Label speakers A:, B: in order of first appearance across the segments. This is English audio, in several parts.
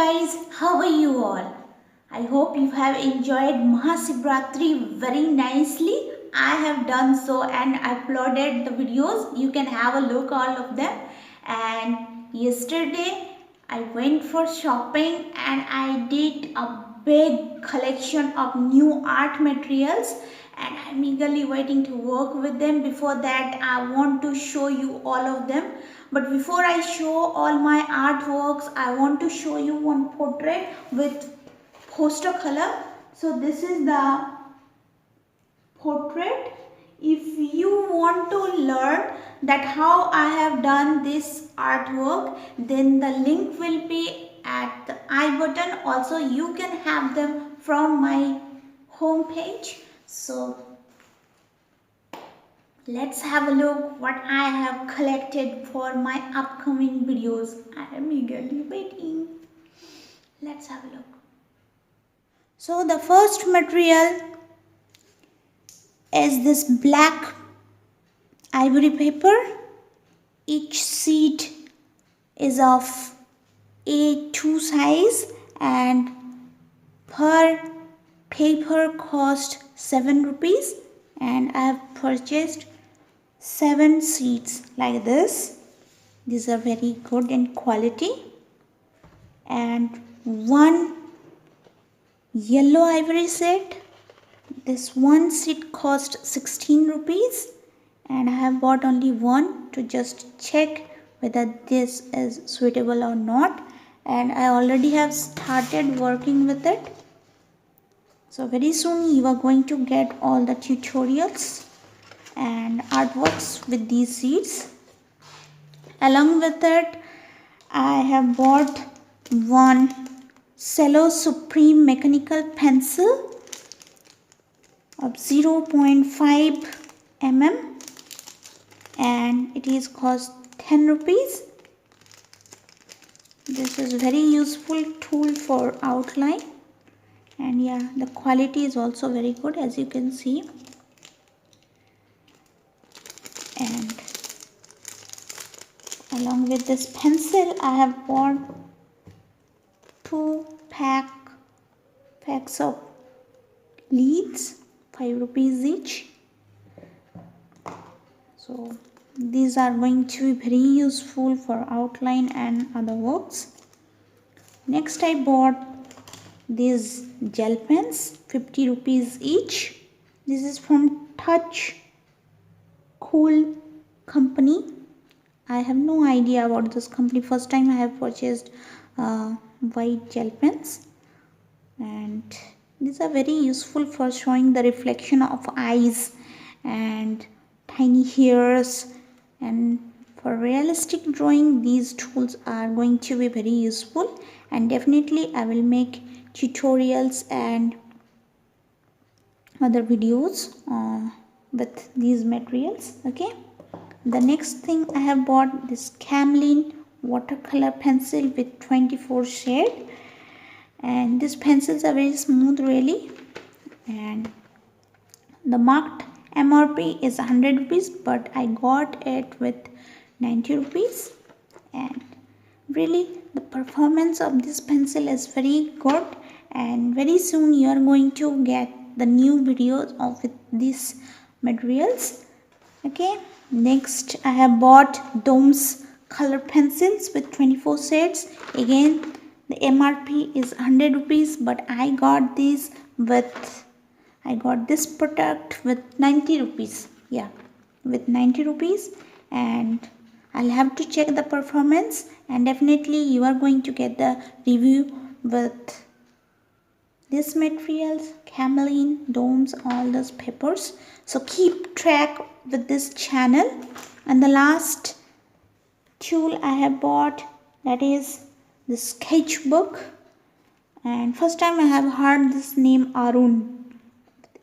A: guys, how are you all? I hope you have enjoyed Mahashivratri very nicely. I have done so and uploaded the videos. You can have a look all of them. And yesterday I went for shopping and I did a big collection of new art materials and I'm eagerly waiting to work with them. Before that, I want to show you all of them. But before I show all my artworks, I want to show you one portrait with Watercolor. So this is the portrait. If you want to learn that how I have done this artwork, then the link will be at the I button. Also you can have them from my home page. So let's have a look what I have collected for my upcoming videos. I am eagerly waiting. Let's have a look. So the first material is this black ivory paper. Each sheet is of A2 size and per paper cost 7 rupees, and I have purchased 7 sheets like this. These are very good in quality, and one yellow ivory set. This one sheet cost 16 rupees and I have bought only one to just check whether this is suitable or not, and I already have started working with it. So very soon you are going to get all the tutorials and artworks with these sheets. Along with it, I have bought one Cello Supreme mechanical pencil of 0.5 mm and it is cost 10 rupees. This is very useful tool for outline, and yeah, the quality is also very good, as you can see. And along with this pencil, I have bought 2 packs of leads, 5 rupees each. So these are going to be very useful for outline and other works. Next I bought these gel pens, 50 rupees each. This is from Touch Cool company. I have no idea about this company. First time I have purchased white gel pens, and these are very useful for showing the reflection of eyes and tiny hairs, and for realistic drawing these tools are going to be very useful, and definitely I will make tutorials and other videos with these materials. Okay, the next thing I have bought this Kamlin watercolor pencil with 24 shade, and these pencils are very smooth really, and the marked MRP is 100 rupees but I got it with 90 rupees, and really the performance of this pencil is very good, and very soon you are going to get the new videos of these materials. Okay, next I have bought Dome's color pencils with 24 shades. Again the MRP is 100 rupees but I got this product with 90 rupees. Yeah, with 90 rupees, and I'll have to check the performance, and definitely you are going to get the review with this materials, Kamlin, Domes, all those papers. So keep track with this channel. And the last tool I have bought, that is the Sketchbook, and first time I have heard this name Arun.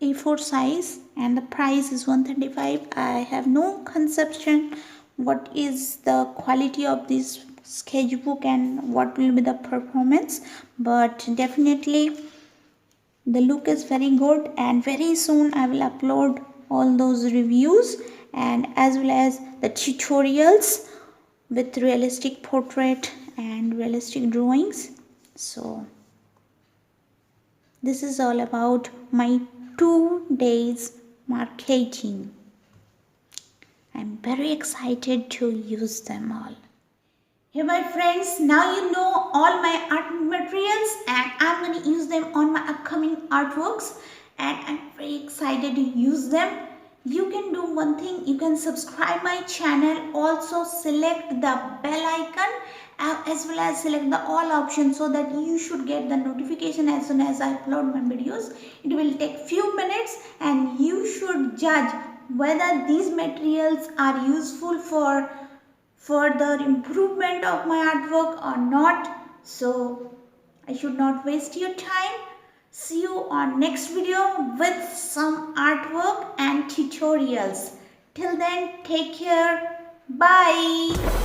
A: A4 size and the price is 135. I have no conception what is the quality of this sketchbook and what will be the performance, but definitely the look is very good, and very soon I will upload all those reviews and as well as the tutorials with realistic portrait and realistic drawings. So this is all about my 2 days marketing. I'm very excited to use them all. Hey my friends, now you know all my art materials and I'm going to use them on my upcoming artworks and I'm very excited to use them. You can do one thing, you can subscribe my channel, also select the bell icon as well as select the all option so that you should get the notification as soon as I upload my videos. It will take few minutes and you should judge whether these materials are useful for further improvement of my artwork or not. So I should not waste your time. See you on next video with some artwork and tutorials. Till then, take care. Bye.